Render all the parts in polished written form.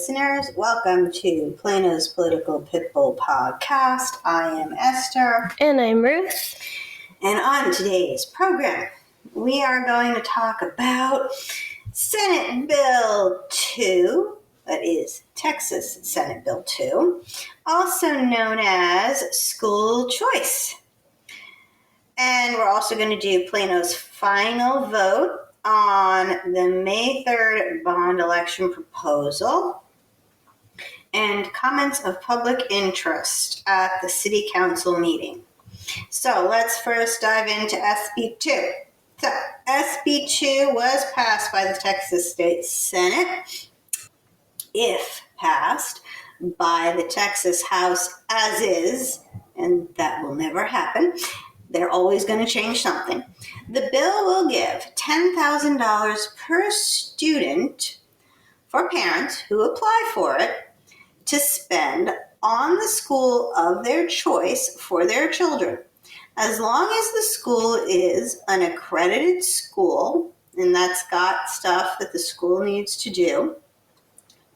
listeners. Welcome to Plano's Political Pitbull Podcast. I am Esther. And I'm Ruth. And on today's program, we are going to talk about Senate Bill 2, that is Texas Senate Bill 2, also known as school choice. And we're also going to do Plano's final vote on the May 3rd bond election proposal and comments of public interest at the City Council meeting. So let's first dive into SB 2. So SB 2 was passed by the Texas State Senate. If passed by the Texas House as is, and that will never happen, they're always going to change something. The bill will give $10,000 per student for parents who apply for it to spend on the school of their choice for their children. As long as the school is an accredited school, and that's got stuff that the school needs to do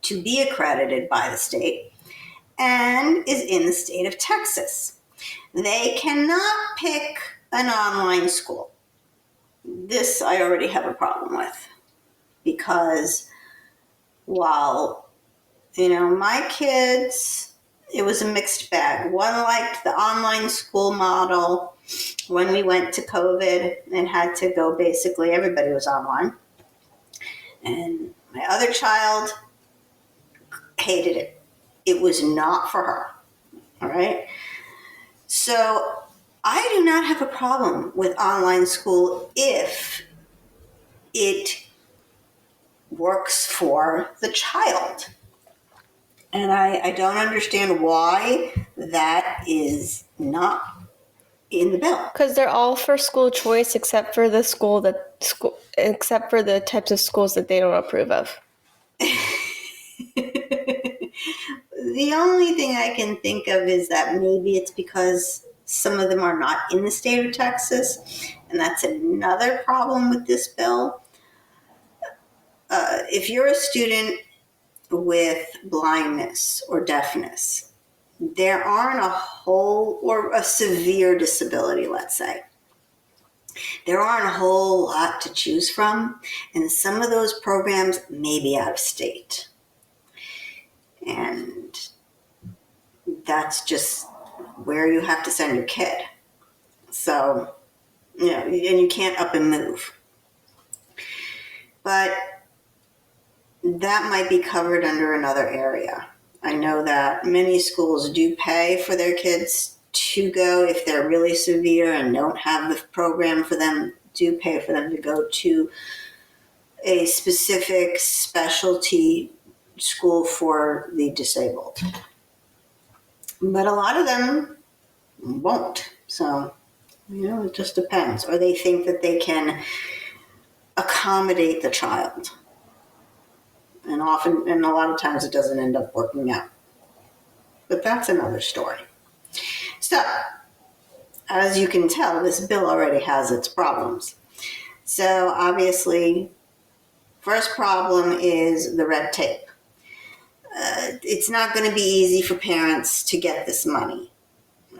to be accredited by the state, and is in the state of Texas. They cannot pick an online school. This I already have a problem with because while, my kids, it was a mixed bag. One liked the online school model when we went to COVID and had to go, basically everybody was online. And my other child hated it. It was not for her, all right? So I do not have a problem with online school if it works for the child. And I don't understand why that is not in the bill. Because they're all for school choice except for the except for the types of schools that they don't approve of. The only thing I can think of is that maybe it's because some of them are not in the state of Texas, and that's another problem with this bill. If you're a student with blindness or deafness, there aren't or a severe disability, let's say. There aren't a whole lot to choose from, and some of those programs may be out of state. And that's just where you have to send your kid. So, and you can't up and move. But that might be covered under another area. I know that many schools do pay for their kids to go if they're really severe and don't have the program for them, do pay for them to go to a specific specialty school for the disabled. But a lot of them won't. So, it just depends. Or they think that they can accommodate the child. And a lot of times it doesn't end up working out. But that's another story. So, as you can tell, this bill already has its problems. So, obviously, first problem is the red tape. It's not going to be easy for parents to get this money.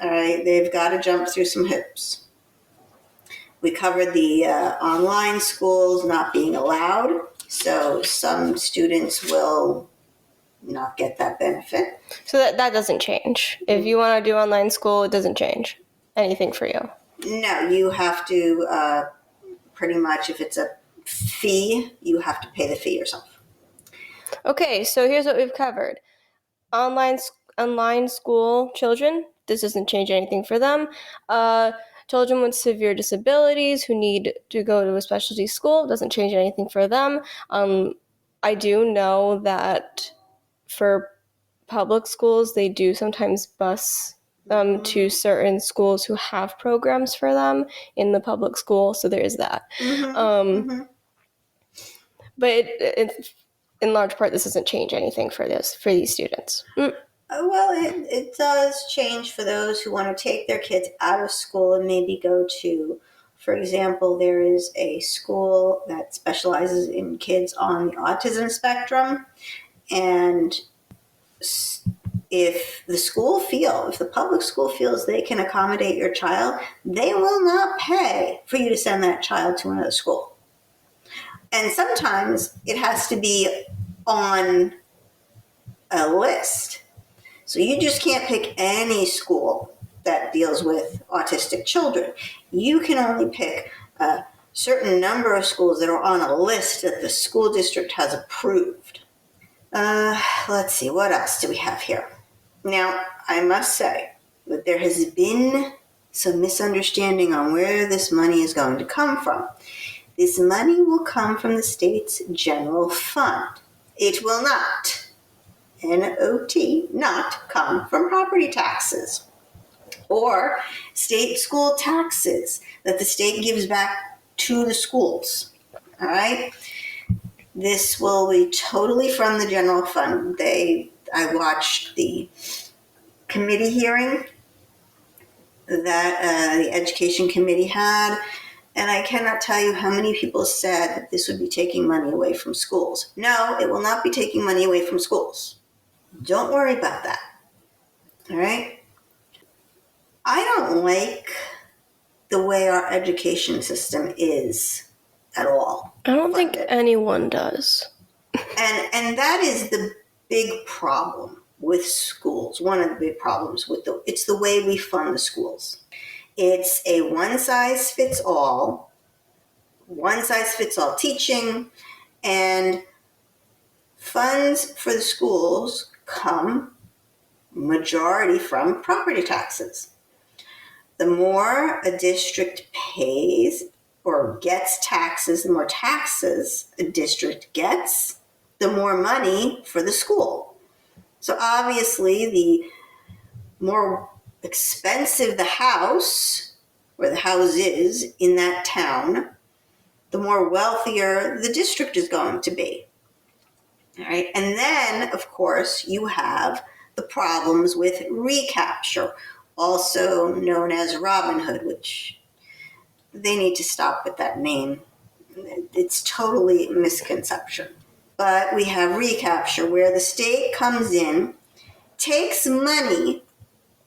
All right, they've got to jump through some hoops. We covered the online schools not being allowed, so some students will not get that benefit. So that doesn't change. If you want to do online school, it doesn't change anything for you. No, you have to pretty much, if it's a fee, you have to pay the fee yourself. Okay, so here's what we've covered. Online school children, this doesn't change anything for them. Children with severe disabilities who need to go to a specialty school, doesn't change anything for them. I do know that for public schools, they do sometimes bus to certain schools who have programs for them in the public school, so there is that. But it's in large part, this doesn't change anything for these students. Well, it does change for those who want to take their kids out of school and maybe go to, for example, there is a school that specializes in kids on the autism spectrum, And if the public school feels they can accommodate your child, they will not pay for you to send that child to another school. And sometimes it has to be on a list. So you just can't pick any school that deals with autistic children. You can only pick a certain number of schools that are on a list that the school district has approved. Let's see, what else do we have here? Now, I must say that there has been some misunderstanding on where this money is going to come from. This money will come from the state's general fund. It will not, N-O-T, not come from property taxes or state school taxes that the state gives back to the schools. All right? This will be totally from the general fund. I watched the committee hearing that the education committee had, and I cannot tell you how many people said that this would be taking money away from schools. No, it will not be taking money away from schools. Don't worry about that. All right? I don't like the way our education system is at all. I don't think anyone does. And that is the big problem with schools. One of the big problems it's the way we fund the schools. It's a one size fits all teaching, and funds for the schools come majority from property taxes. The more a district pays or gets taxes, the more taxes a district gets, the more money for the school. So obviously, the more expensive the house, where the house is in that town, the more wealthier the district is going to be. All right. And then, of course, you have the problems with recapture, also known as Robin Hood, which they need to stop with that name. It's totally a misconception. But we have recapture, where the state comes in, takes money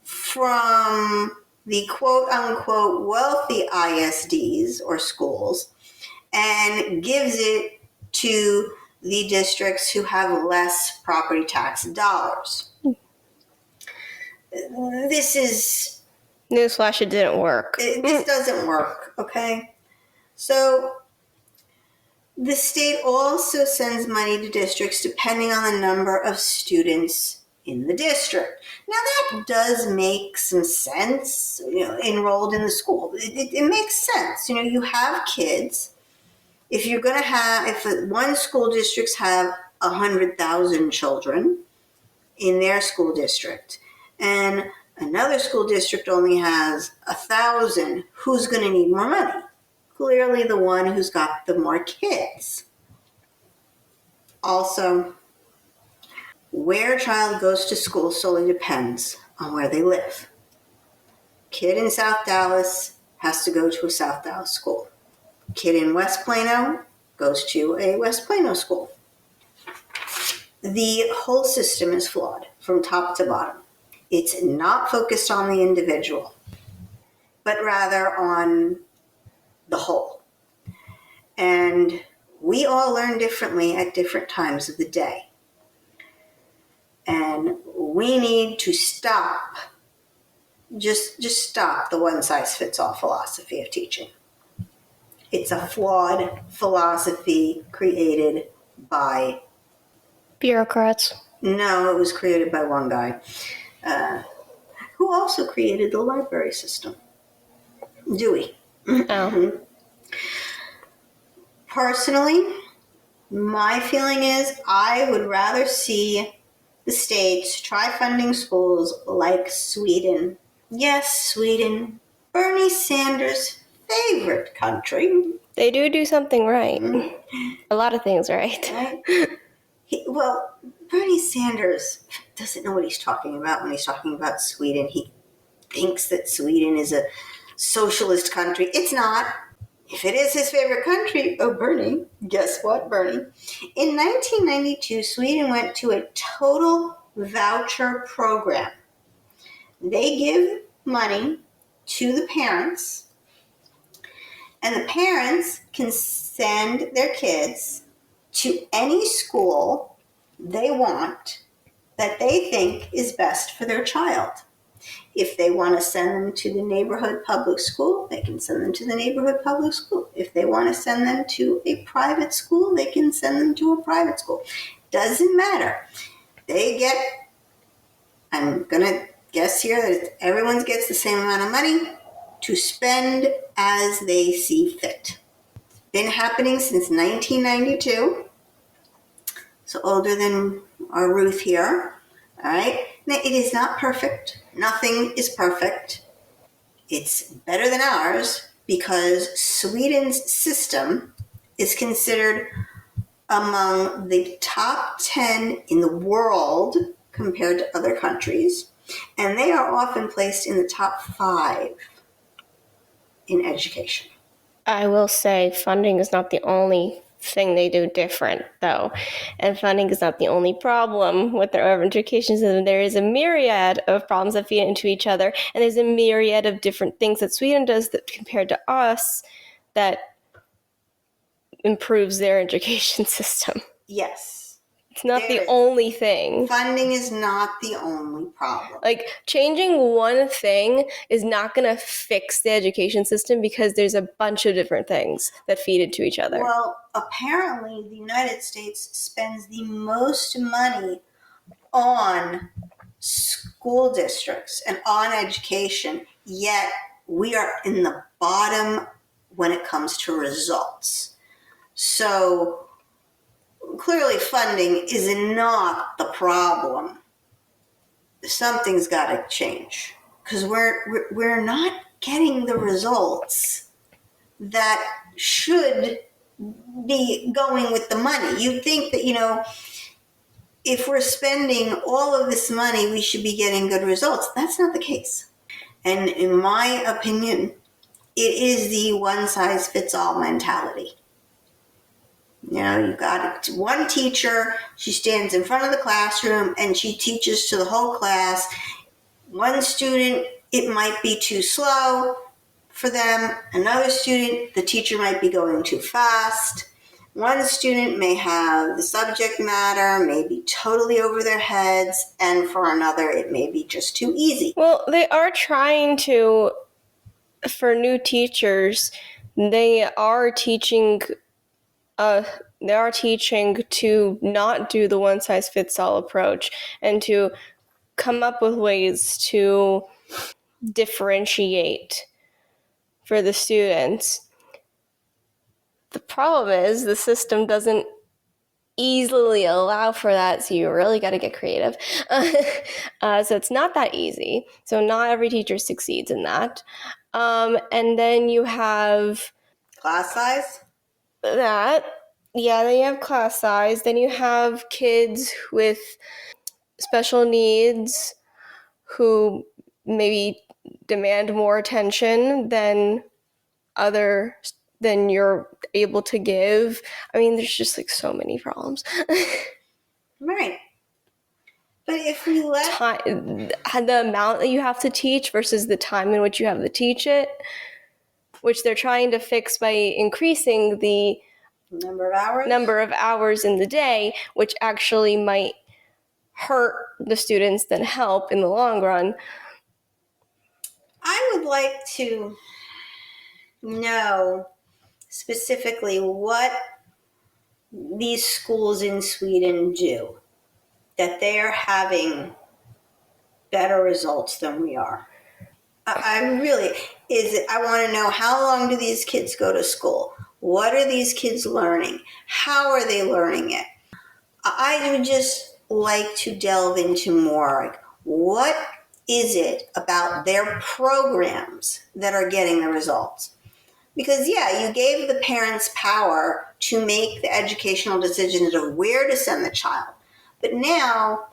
from the quote-unquote wealthy ISDs or schools and gives it to the districts who have less property tax dollars. This is... Newsflash, it didn't work. This doesn't work, okay? So the state also sends money to districts depending on the number of students in the district. Now that does make some sense, enrolled in the school. It makes sense. You have kids. If one school districts have 100,000 children in their school district, and another school district only has 1,000, who's going to need more money? Clearly the one who's got the more kids. Also, where a child goes to school solely depends on where they live. Kid in South Dallas has to go to a South Dallas school. Kid in West Plano goes to a West Plano school. The whole system is flawed from top to bottom. It's not focused on the individual, but rather on the whole. And we all learn differently at different times of the day. And we need to stop, just stop the one-size-fits-all philosophy of teaching. It's a flawed philosophy created by... bureaucrats. No, it was created by one guy who also created the library system. Dewey. Oh. Personally, my feeling is I would rather see the states try funding schools like Sweden. Yes, Sweden. Bernie Sanders' favorite country. They do something right. A lot of things right. Bernie Sanders doesn't know what he's talking about when he's talking about Sweden. He thinks that Sweden is a socialist country. It's not. If it is his favorite country, oh, Bernie, guess what, Bernie? In 1992, Sweden went to a total voucher program. They give money to the parents, and the parents can send their kids to any school they want that they think is best for their child. If they want to send them to the neighborhood public school, they can send them to the neighborhood public school. If they want to send them to a private school, they can send them to a private school. Doesn't matter. They get, I'm going to guess here that everyone gets the same amount of money to spend as they see fit. It's been happening since 1992, so older than our Ruth here. All right. Now, it is not perfect. Nothing is perfect. It's better than ours because Sweden's system is considered among the top 10 in the world compared to other countries, and they are often placed in the top 5 in education. I will say funding is not the only thing they do different, though. And funding is not the only problem with their education system. There is a myriad of problems that feed into each other, and there's a myriad of different things that Sweden does that compared to us that improves their education system. Yes. It's not the only thing. Funding is not the only problem. Like, changing one thing is not going to fix the education system because there's a bunch of different things that feed into each other. Well, apparently the United States spends the most money on school districts and on education, yet we are in the bottom when it comes to results. So clearly funding is not the problem. Something's got to change because we're not getting the results that should be going with the money. You'd think that, if we're spending all of this money, we should be getting good results. That's not the case. And in my opinion, it is the one-size-fits-all mentality. You've got one teacher, she stands in front of the classroom and she teaches to the whole class. One student, it might be too slow for them. Another student, the teacher might be going too fast. One student may have the subject matter, may be totally over their heads, and for another, it may be just too easy. Well, they are trying to, for new teachers, they are teaching to not do the one-size-fits-all approach and to come up with ways to differentiate for the students. The problem is the system doesn't easily allow for that, so you really got to get creative. So it's not that easy. So not every teacher succeeds in that. And then you have class size. Then you have class size. Then you have kids with special needs who maybe demand more attention than you're able to give. I mean, there's just so many problems. Right. But if we let the amount that you have to teach versus the time in which you have to teach it, which they're trying to fix by increasing the number of hours in the day, which actually might hurt the students than help in the long run. I would like to know specifically what these schools in Sweden do, that they are having better results than we are. I want to know, how long do these kids go to school? What are these kids learning? How are they learning it? I would just like to delve into more. What is it about their programs that are getting the results? Because, you gave the parents power to make the educational decisions of where to send the child. But now,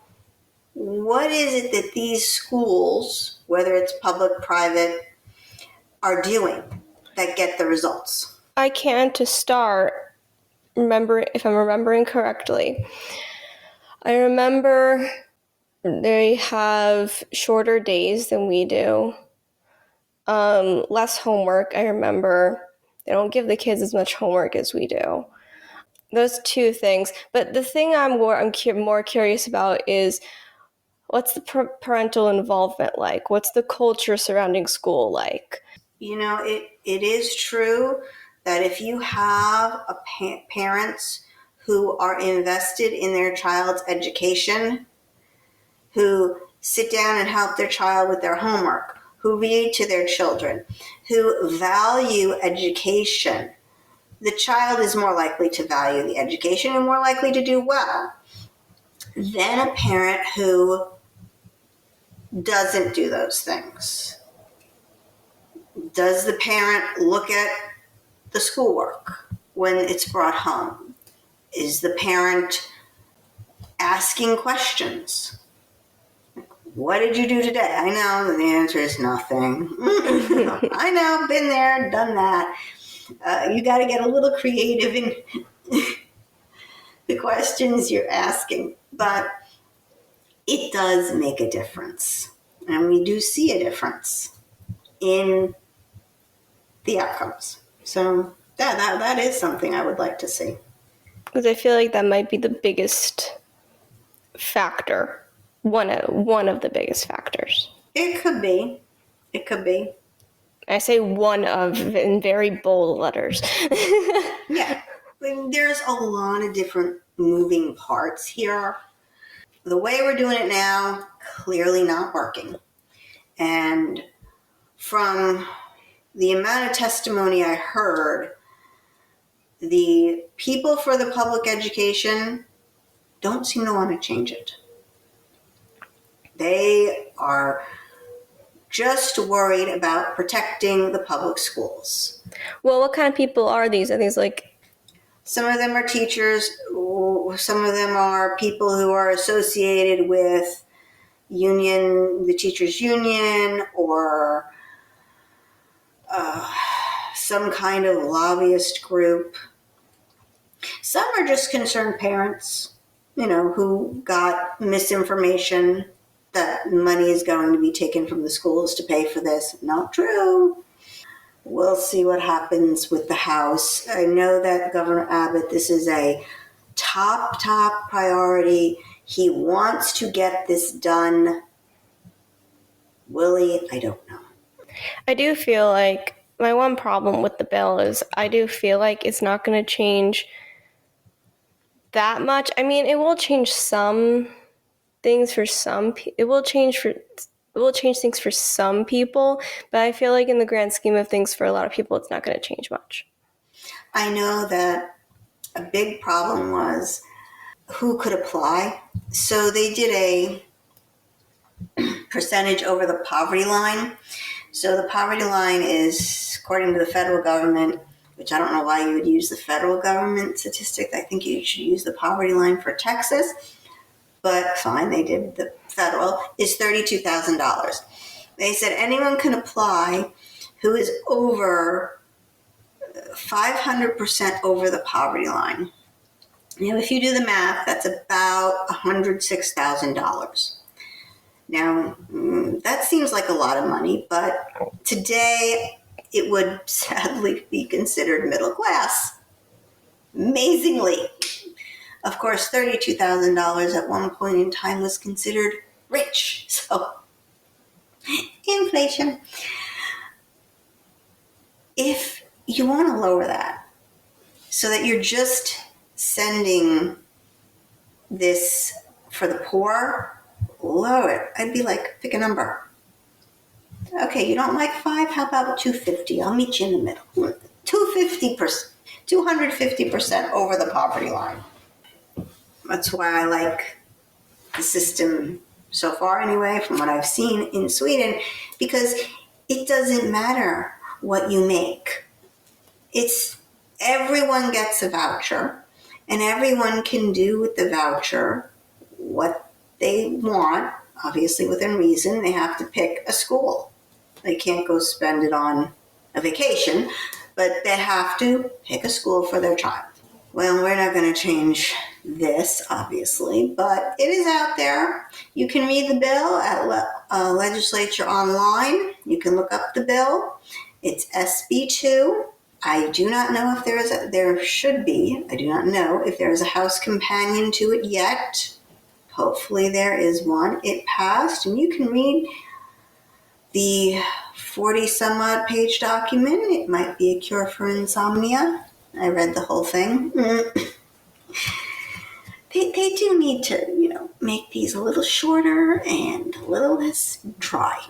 what is it that these schools, whether it's public, private, are doing that get the results? I can, to start, if I'm remembering correctly, I remember they have shorter days than we do. Less homework. I remember they don't give the kids as much homework as we do. Those two things. But the thing I'm more curious about is, what's the parental involvement like? What's the culture surrounding school like? You know, it is true that if you have parents who are invested in their child's education, who sit down and help their child with their homework, who read to their children, who value education, the child is more likely to value the education and more likely to do well than a parent who doesn't do those things. Does the parent look at the schoolwork when it's brought home? Is the parent asking questions? What did you do today? I know the answer is nothing. I know, been there, done that. You got to get a little creative in the questions you're asking. But it does make a difference. And we do see a difference in the outcomes. So that is something I would like to see. Because I feel like that might be the biggest factor, one of the biggest factors. It could be. It could be. I say one of in very bold letters. Yeah. I mean, there's a lot of different moving parts here. The way we're doing it now, clearly not working. And from the amount of testimony I heard, the people for the public education don't seem to want to change it. They are just worried about protecting the public schools. Well, what kind of people are these? Are these like... Some of them are teachers. Some of them are people who are associated with the teachers' union, or some kind of lobbyist group. Some are just concerned parents, who got misinformation that money is going to be taken from the schools to pay for this. Not true. We'll see what happens with the House. I know that Governor Abbott, this is a top priority. He wants to get this done. Will he? I don't know. I do feel like my one problem with the bill is I do feel like it's not going to change that much. I mean, it will change some things for some people. It will change things for some people, but I feel like in the grand scheme of things, for a lot of people, it's not going to change much. I know that a big problem was who could apply. So they did a percentage over the poverty line. So the poverty line is, according to the federal government, which I don't know why you would use the federal government statistic. I think you should use the poverty line for Texas. But fine, they did the federal, is $32,000. They said anyone can apply who is over 500% over the poverty line. Now, if you do the math, that's about $106,000. Now, that seems like a lot of money, but today it would sadly be considered middle class. Amazingly. Of course, $32,000 at one point in time was considered rich. So, inflation. If you want to lower that so that you're just sending this for the poor, lower it. I'd be like, pick a number. Okay, you don't like 5? How about 250? I'll meet you in the middle. 250% over the poverty line. That's why I like the system so far anyway, from what I've seen in Sweden, because it doesn't matter what you make. It's everyone gets a voucher, and everyone can do with the voucher what they want, obviously within reason. They have to pick a school. They can't go spend it on a vacation, but they have to pick a school for their child. Well, we're not going to change this, obviously, but it is out there. You can read the bill at Legislature Online. You can look up the bill. It's SB2. I do not know if there should be, I do not know if there is a House companion to it yet. Hopefully there is one. It passed, and you can read the 40 some odd page document. It might be a cure for insomnia. I read the whole thing. They do need to, make these a little shorter and a little less dry.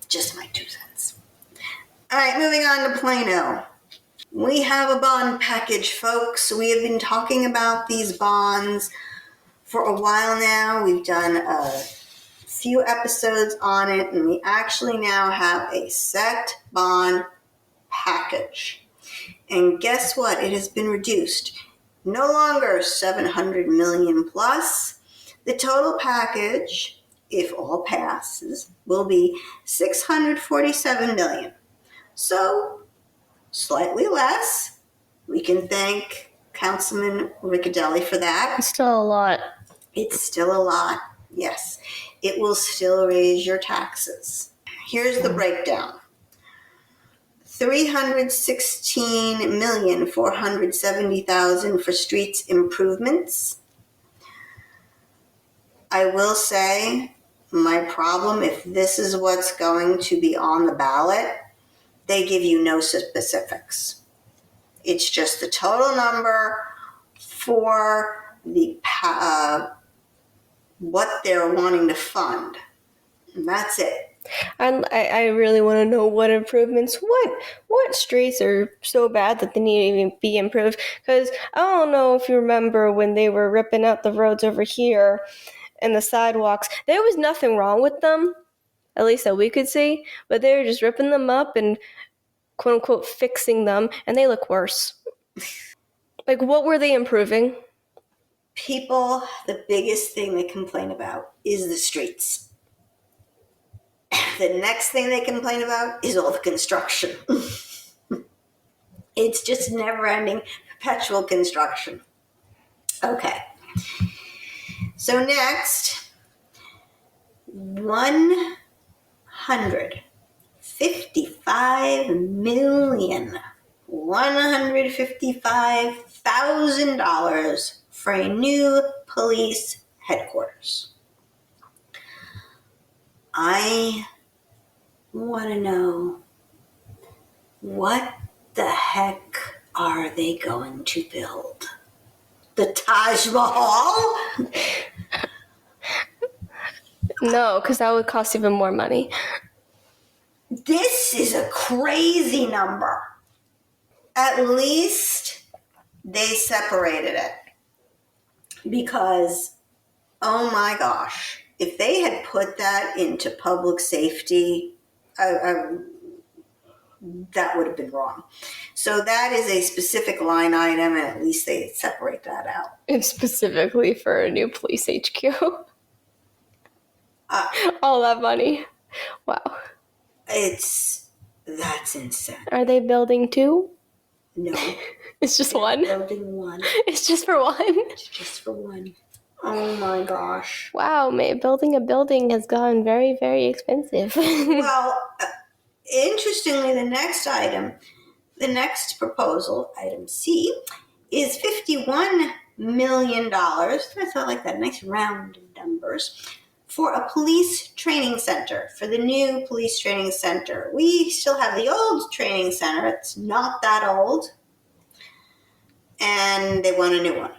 Just my 2 cents. All right, moving on to Plano. We have a bond package, folks. We have been talking about these bonds for a while now. We've done a few episodes on it, and we actually now have a set bond package. And guess what? It has been reduced. No longer $700 million plus. The total package, if all passes, will be $647 million. So, slightly less. We can thank Councilman Riccadelli for that. It's still a lot. It's still a lot, yes. It will still raise your taxes. Here's the breakdown. $316,470,000 for streets improvements. I will say, my problem, if this is what's going to be on the ballot, they give you no specifics. It's just the total number for the what they're wanting to fund. And that's it. And I really want to know what improvements, what streets are so bad that they need to even be improved. Because I don't know if you remember when they were ripping out the roads over here and the sidewalks. There was nothing wrong with them, at least that we could see. But they were just ripping them up and quote unquote fixing them, and they look worse. Like, what were they improving? People, the biggest thing they complain about is the streets. The next thing they complain about is all the construction. It's just never-ending, perpetual construction. Okay. So next, 155,155,000 for a new police headquarters. I want to know, what the heck are they going to build? The Taj Mahal? No, because that would cost even more money. This is a crazy number. At least they separated it. Because, oh my gosh, if they had put that into public safety, that would have been wrong. So that is a specific line item, and at least they separate that out. It's specifically for a new police HQ. All that money. Wow. That's insane. Are they building 2? No. It's just one? Building 1. It's just for one? It's just for one. Oh my gosh. Wow, building a building has gotten very, very expensive. Well, interestingly, the next proposal, item C, is $51 million. That's not like that, nice round numbers. For a police training center, for the new police training center. We still have the old training center. It's not that old. And they want a new one.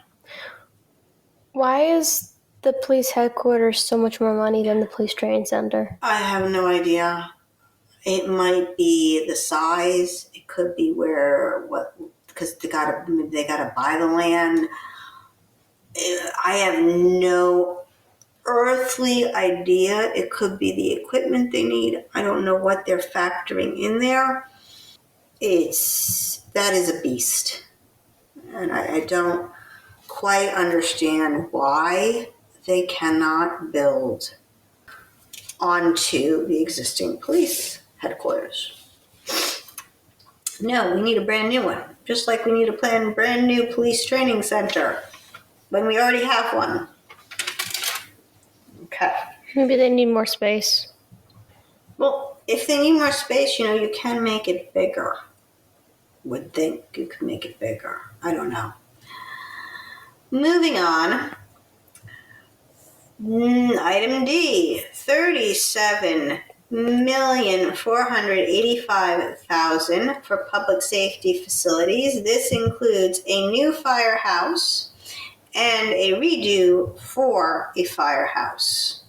Why is the police headquarters so much more money than the police training center? I have no idea. It might be the size. It could be because they gotta buy the land. I have no earthly idea. It could be the equipment they need. I don't know what they're factoring in there. That is a beast. And I don't quite understand why they cannot build onto the existing police headquarters. No, we need a brand new one. Just like we need to plan a brand new police training center when we already have one. Okay. Maybe they need more space. Well, if they need more space, you can make it bigger. Would think you could make it bigger. I don't know. Moving on. Item D, $37,485,000 for public safety facilities. This includes a new firehouse and a redo for a firehouse.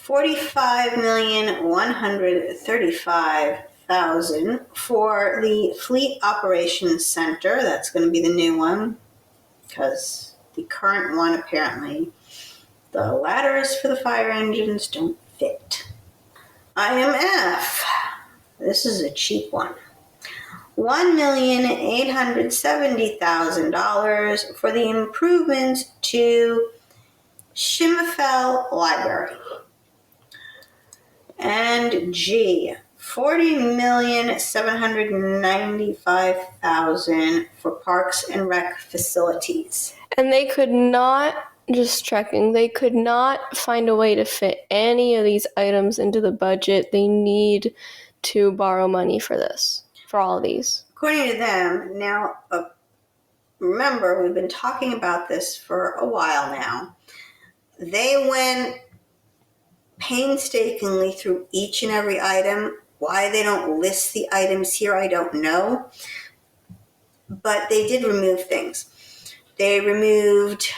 $45,135,000 for the Fleet Operations Center. That's going to be the new one because the current one apparently, the ladders for the fire engines don't fit. Item F. This is a cheap one. $1,870,000 for the improvements to Schimmelfeld Library. And G. $40,795,000 for Parks and Rec facilities. And they could not, just checking, they could not find a way to fit any of these items into the budget. They need to borrow money for this, for all of these. According to them, now, remember, we've been talking about this for a while now. They went painstakingly through each and every item. Why they don't list the items here, I don't know. But they did remove things. They removed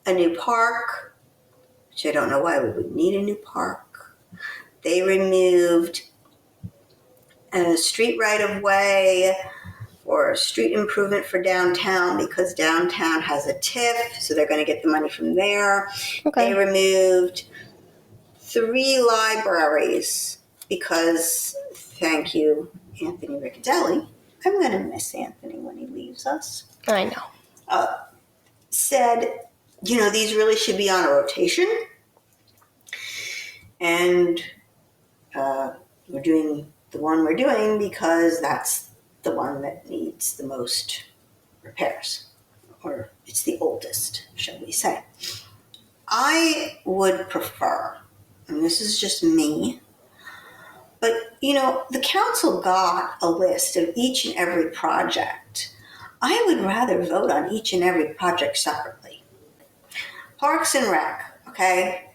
a new park, which I don't know why we would need a new park. They removed a street right-of-way or street improvement for downtown because downtown has a TIF, so they're going to get the money from there. Okay. They removed 3 libraries because, thank you, Anthony Riccadelli. I'm going to miss Anthony when he leaves us. I know. Said, these really should be on a rotation. And we're doing the one we're doing because that's the one that needs the most repairs. Or it's the oldest, shall we say. I would prefer, and this is just me, but, the council got a list of each and every project. I would rather vote on each and every project separately. Parks and Rec, okay?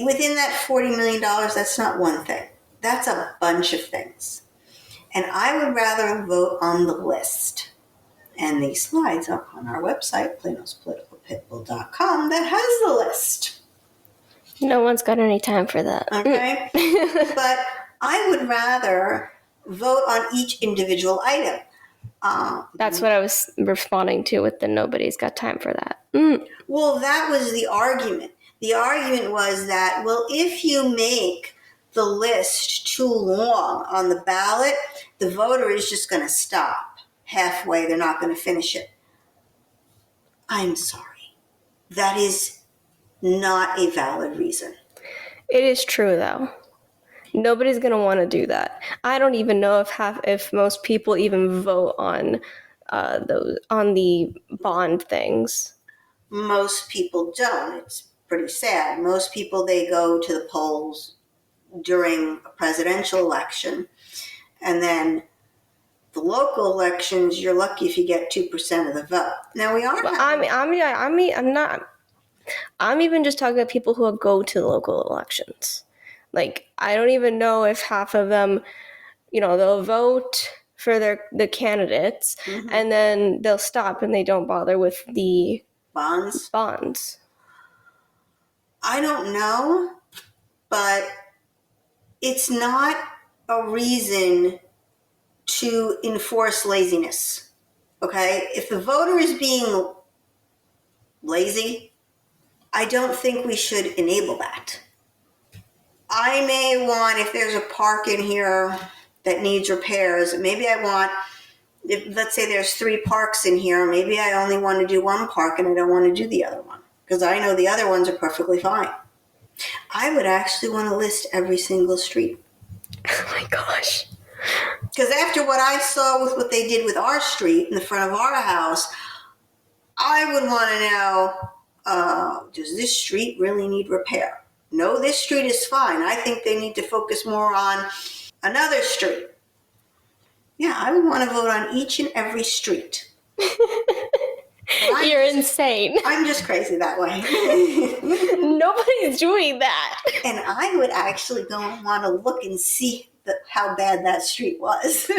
Within that $40 million, that's not one thing. That's a bunch of things. And I would rather vote on the list. And these slides are on our website, planospoliticalpitbull.com, that has the list. No one's got any time for that. Okay? But I would rather vote on each individual item. That's what I was responding to with the nobody's got time for that. Well, that was the argument. The argument was that, if you make the list too long on the ballot, the voter is just going to stop halfway. They're not going to finish it. I'm sorry. That is not a valid reason. It is true, though. Nobody's going to want to do that. I don't even know if most people even vote on the bond things. Most people don't. It's pretty sad. Most people, they go to the polls during a presidential election, and then the local elections, you're lucky if you get 2% of the vote. Now we are. I'm even just talking about people who go to the local elections. Like, I don't even know if half of them, they'll vote for the candidates, and then they'll stop and they don't bother with the bonds. I don't know, but it's not a reason to enforce laziness, okay? If the voter is being lazy, I don't think we should enable that. I may want, if there's a park in here that needs repairs, maybe I want, let's say there's 3 parks in here, maybe I only want to do one park and I don't want to do the other one because I know the other ones are perfectly fine. I would actually want to list every single street. Oh my gosh. Because after what I saw with what they did with our street in the front of our house, I would want to know, does this street really need repair? No, this street is fine. I think they need to focus more on another street. Yeah, I would want to vote on each and every street. You're insane. I'm just crazy that way. Nobody's doing that. And I would actually go and want to look and see how bad that street was.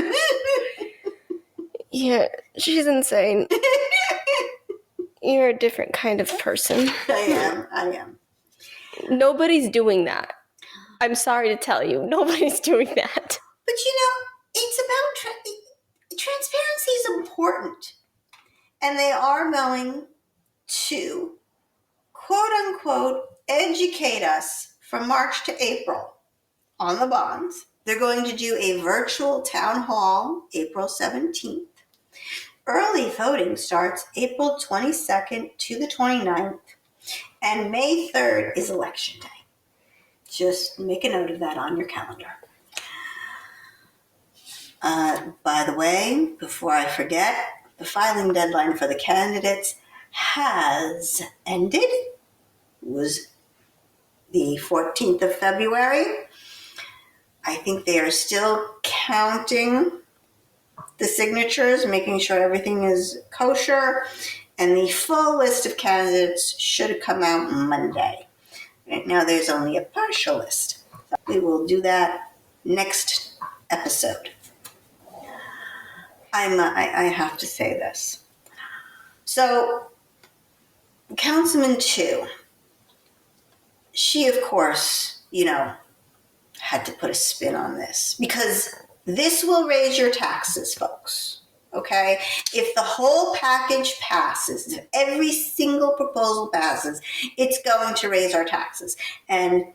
Yeah, she's insane. You're a different kind of person. I am. Nobody's doing that. I'm sorry to tell you, nobody's doing that. But it's about transparency is important. And they are going to, quote unquote, educate us from March to April on the bonds. They're going to do a virtual town hall April 17th. Early voting starts April 22nd to the 29th, and May 3rd is election day. Just make a note of that on your calendar. By the way, before I forget, the filing deadline for the candidates has ended. It was the 14th of February. I think they are still counting the signatures, making sure everything is kosher, and the full list of candidates should come out Monday. Right now there's only a partial list. We will do that next episode. I have to say this. So, Councilman 2, she, of course, had to put a spin on this because this will raise your taxes, folks. Okay? If the whole package passes, if every single proposal passes, it's going to raise our taxes. And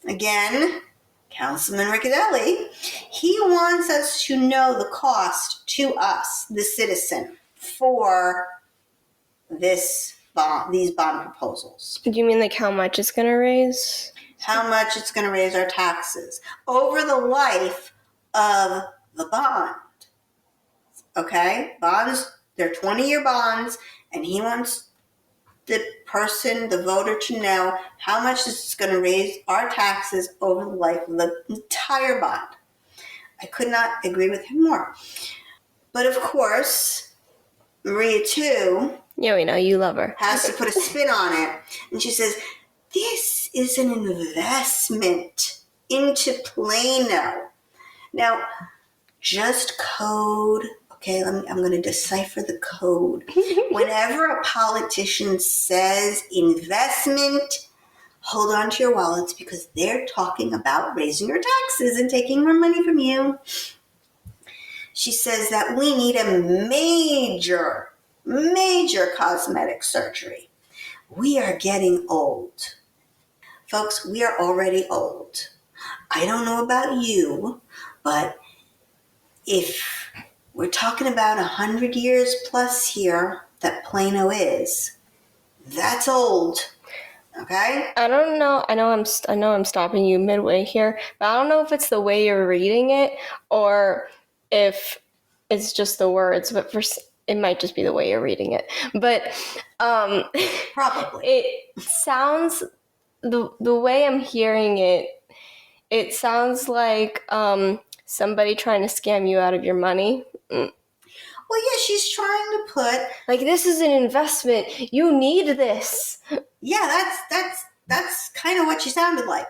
again, Councilman Riccadelli, he wants us to know the cost to us, the citizen, for these bond proposals. Do you mean like how much it's going to raise? How much it's going to raise our taxes over the life of the bond. Okay? Bonds, they're 20-year bonds, and he wants the voter to know how much this is going to raise our taxes over the life of the entire bond. I could not agree with him more. But of course, Maria too. Yeah, we know, you love her. Has to put a spin on it. And she says, this is an investment into Plano. Now, just code. Okay, I'm going to decipher the code. Whenever a politician says investment, hold on to your wallets because they're talking about raising your taxes and taking more money from you. She says that we need a major cosmetic surgery. We are getting old. Folks, we are already old. I don't know about you, but if we're talking about 100 years plus here that Plano is, that's old. Okay? I don't know. I know I'm stopping you midway here, but I don't know if it's the way you're reading it or if it's just the words. But it might just be the way you're reading it. But probably it sounds the way I'm hearing it. It sounds like somebody trying to scam you out of your money. Well, yeah, she's trying to put like, this is an investment. You need this. Yeah, that's kind of what she sounded like.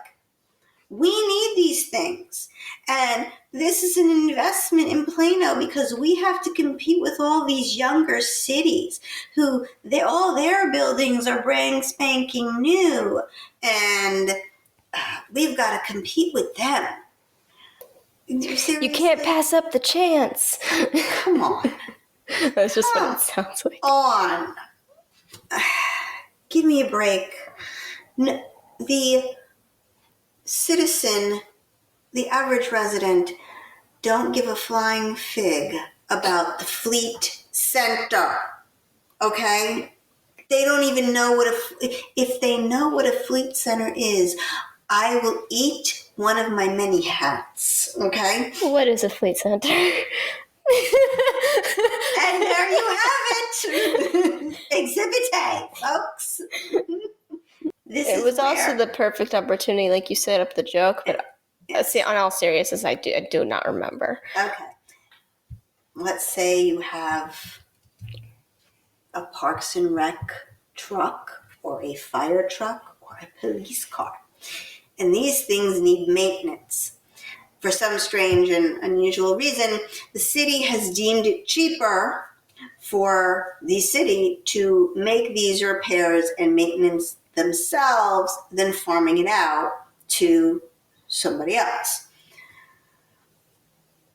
We need these things. And this is an investment in Plano because we have to compete with all these younger cities who all their buildings are brand spanking new. And we've got to compete with them. You can't pass up the chance. Come on. That's just what it sounds like. On. Give me a break. The citizen, the average resident, don't give a flying fig about the Fleet Center. Okay? They don't even know if they know what a Fleet Center is, I will eat one of my many hats, okay? What is a fleet center? And there you have it. Exhibit A, folks. It was also the perfect opportunity, like you set up the joke, but see, on all seriousness, I do not remember. Okay. Let's say you have a Parks and Rec truck or a fire truck or a police car. And these things need maintenance. For some strange and unusual reason, the city has deemed it cheaper for the city to make these repairs and maintenance themselves than farming it out to somebody else.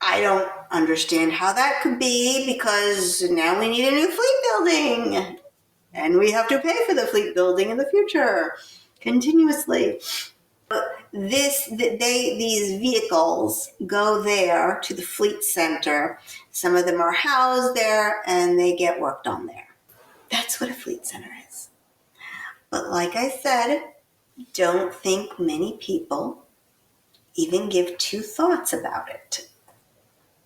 I don't understand how that could be, because now we need a new fleet building and we have to pay for the fleet building in the future continuously. These vehicles go there to the fleet center. Some of them are housed there and they get worked on there. That's what a fleet center is. But like I said, don't think many people even give two thoughts about it.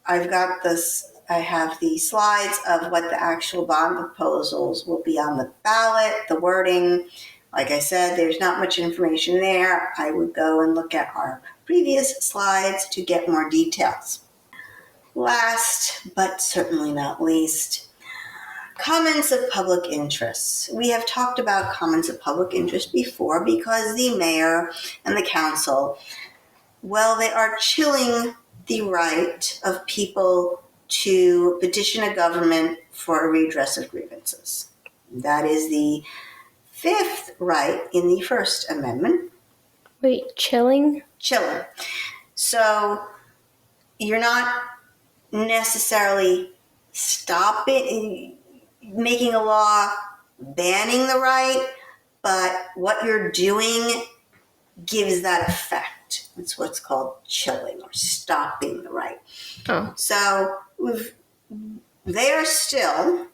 I have the slides of what the actual bond proposals will be on the ballot, the wording. Like I said, there's not much information there. I would go and look at our previous slides to get more details. Last, but certainly not least, comments of public interest. We have talked about comments of public interest before because the mayor and the council, well, they are chilling the right of people to petition a government for a redress of grievances. That is the fifth right in the First Amendment. Wait, chilling? Chilling. So you're not necessarily making a law banning the right, but what you're doing gives that effect. It's what's called chilling or stopping the right. Oh. So they are still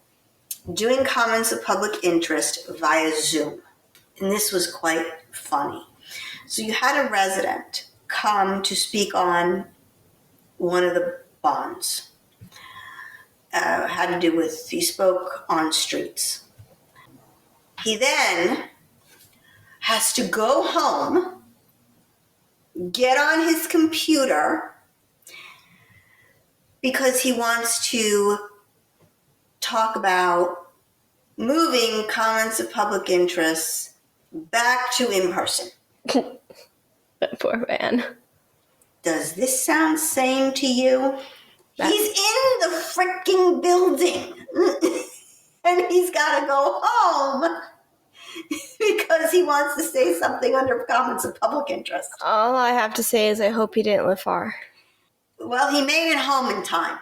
doing comments of public interest via Zoom. And this was quite funny. So you had a resident come to speak on one of the bonds. Had to do with, he spoke on streets. He then has to go home, get on his computer, because he wants to talk about moving comments of public interest back to in person. That poor man. Does this sound sane to you? He's in the freaking building and he's got to go home because he wants to say something under comments of public interest. All I have to say is I hope he didn't live far. Well, he made it home in time.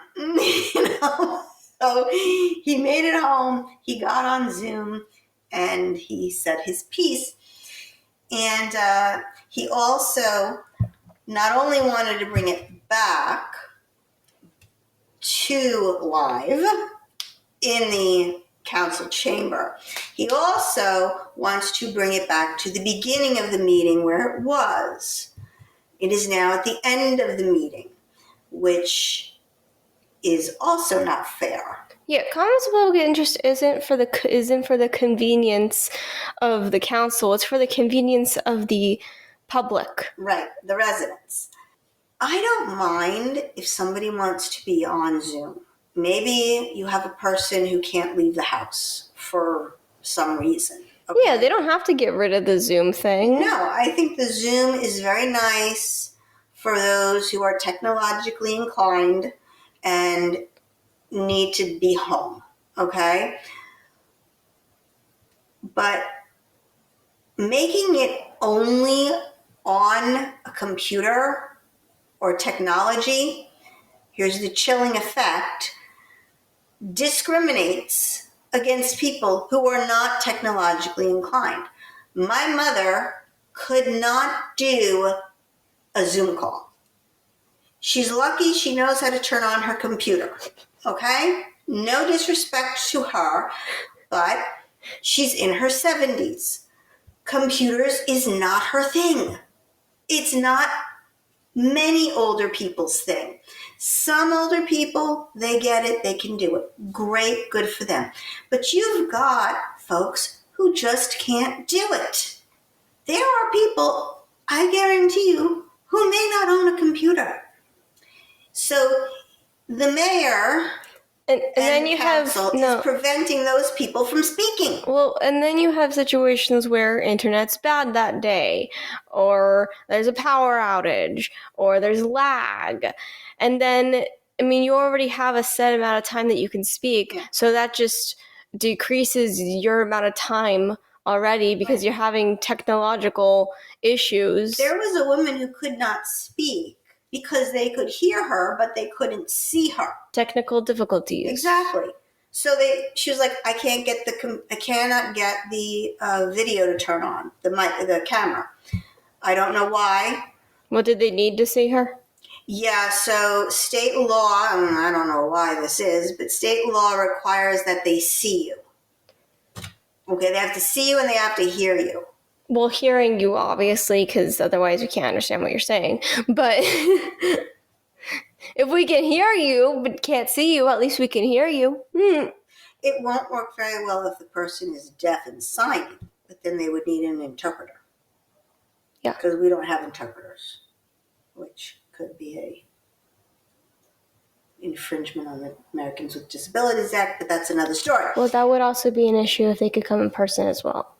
So he made it home. He got on Zoom and he said his piece. And he also not only wanted to bring it back to live in the council chamber, he also wants to bring it back to the beginning of the meeting where it was. It is now at the end of the meeting, which is also not fair. Yeah, comments of public interest isn't for the convenience of the council. It's for the convenience of the public. Right, the residents. I don't mind if somebody wants to be on Zoom. Maybe you have a person who can't leave the house for some reason. Okay? Yeah, they don't have to get rid of the Zoom thing. No, I think the Zoom is very nice for those who are technologically inclined and need to be home, okay? But making it only on a computer or technology, here's the chilling effect, discriminates against people who are not technologically inclined. My mother could not do a Zoom call. She's lucky she knows how to turn on her computer, okay? No disrespect to her, but she's in her 70s. Computers is not her thing. It's not many older people's thing. Some older people, they get it, they can do it. Great, good for them. But you've got folks who just can't do it. There are people, I guarantee you, who may not own a computer. So the mayor And then you council is preventing those people from speaking. Well, and then you have situations where internet's bad that day, or there's a power outage, or there's lag. And then, I mean, you already have a set amount of time that you can speak, so that just decreases your amount of time already because you're having technological issues. There was a woman who could not speak because they could hear her, but they couldn't see her. Technical difficulties. Exactly. So she was like, I cannot get the video to turn on, the camera. I don't know why. Well, did they need to see her? Yeah, so state law, I don't know why this is, but state law requires that they see you. Okay, they have to see you and they have to hear you. Well, hearing you, obviously, because otherwise we can't understand what you're saying. But if we can hear you but can't see you, at least we can hear you. It won't work very well if the person is deaf and signing, but then they would need an interpreter. Yeah. Because we don't have interpreters, which could be a infringement on the Americans with Disabilities Act, but that's another story. Well, that would also be an issue if they could come in person as well.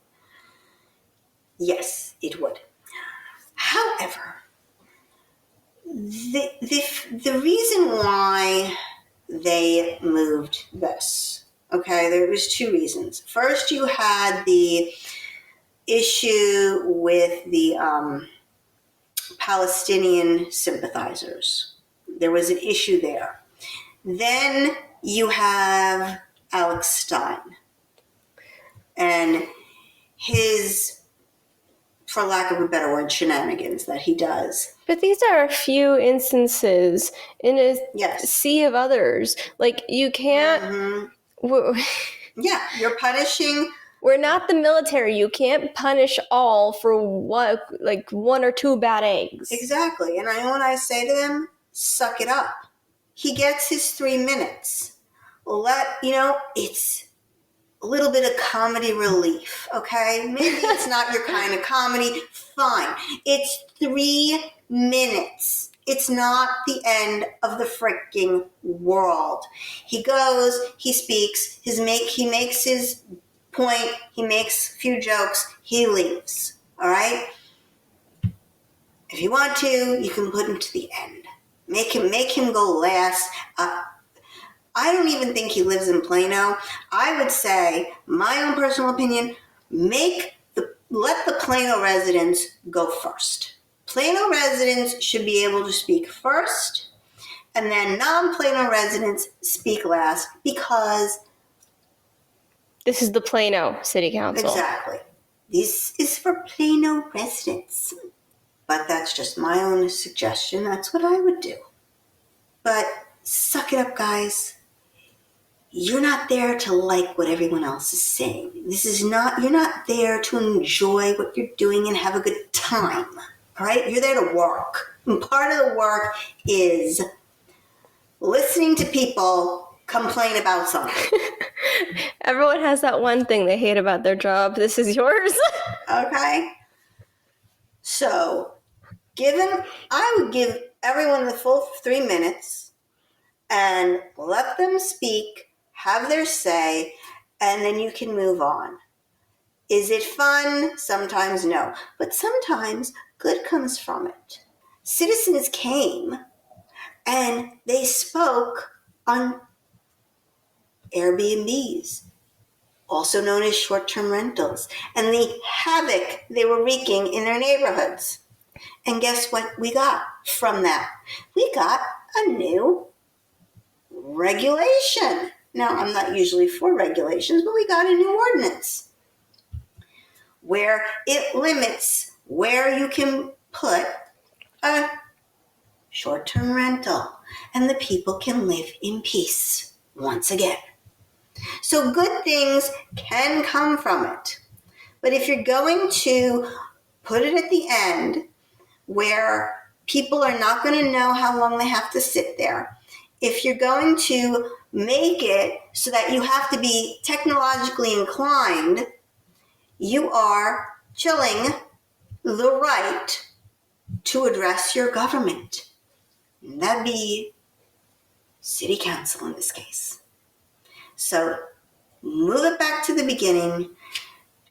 Yes, it would. However, the reason why they moved this, okay, there was two reasons. First, you had the issue with the Palestinian sympathizers. There was an issue there. Then you have Alex Stein and his, for lack of a better word, shenanigans that he does. But these are a few instances in a sea of others. Like, you can't... Yeah, you're punishing... We're not the military. You can't punish all for what, like, one or two bad eggs. Exactly. And I know what I say to them, suck it up. He gets his 3 minutes. It's a little bit of comedy relief, okay? Maybe it's not your kind of comedy. Fine. It's 3 minutes. It's not the end of the freaking world. He goes, he speaks, he makes his point, he makes a few jokes, he leaves, all right? If you want to, you can put him to the end. Make him go last. I don't even think he lives in Plano. I would say, my own personal opinion, let the Plano residents go first. Plano residents should be able to speak first, and then non-Plano residents speak last, because this is the Plano City Council. Exactly. This is for Plano residents. But that's just my own suggestion. That's what I would do. But suck it up, guys. You're not there to like what everyone else is saying. You're not there to enjoy what you're doing and have a good time. All right? You're there to work. And part of the work is listening to people complain about something. Everyone has that one thing they hate about their job. This is yours. Okay? So, I would give everyone the full 3 minutes and let them speak, have their say, and then you can move on. Is it fun? Sometimes no. But sometimes good comes from it. Citizens came and they spoke on Airbnbs, also known as short-term rentals, and the havoc they were wreaking in their neighborhoods. And guess what we got from that? We got a new regulation. Now, I'm not usually for regulations, but we got a new ordinance where it limits where you can put a short-term rental, and the people can live in peace once again. So good things can come from it. But if you're going to put it at the end where People are not going to know how long they have to sit there. If you're going to make it so that you have to be technologically inclined, you are chilling the right to address your government. And that'd be city council in this case. So move it back to the beginning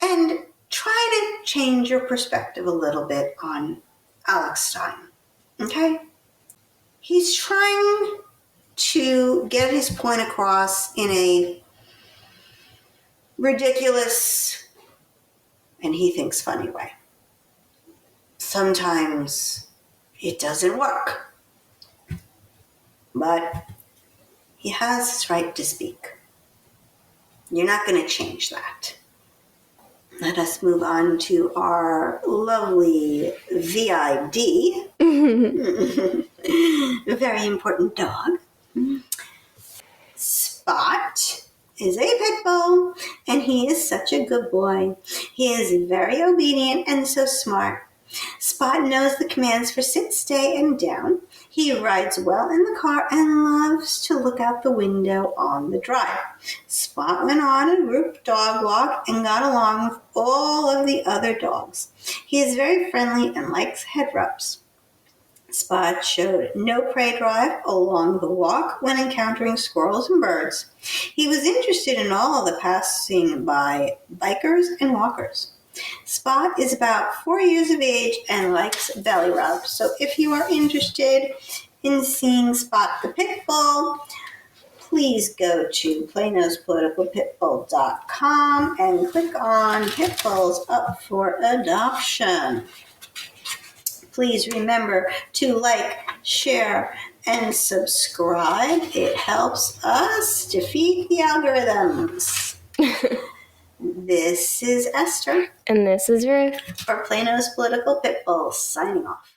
and try to change your perspective a little bit on Alex Stein. Okay? He's trying to get his point across in a ridiculous and he thinks funny way. Sometimes it doesn't work, but he has his right to speak. You're not going to change that. Let us move on to our lovely VID. A very important dog. Spot is a pit bull, and he is such a good boy. He is very obedient and so smart. Spot knows the commands for sit, stay, and down. He rides well in the car and loves to look out the window on the drive. Spot went on a group dog walk and got along with all of the other dogs. He is very friendly and likes head rubs. Spot showed no prey drive along the walk when encountering squirrels and birds. He was interested in all the passing by bikers and walkers. Spot is about 4 years of age and likes belly rubs. So if you are interested in seeing Spot the Pit Bull, please go to planospoliticalpitbull.com and click on Pit Bulls Up for Adoption. Please remember to like, share, and subscribe. It helps us defeat the algorithms. This is Esther. And this is Ruth. For Plano's Political Pitbull, signing off.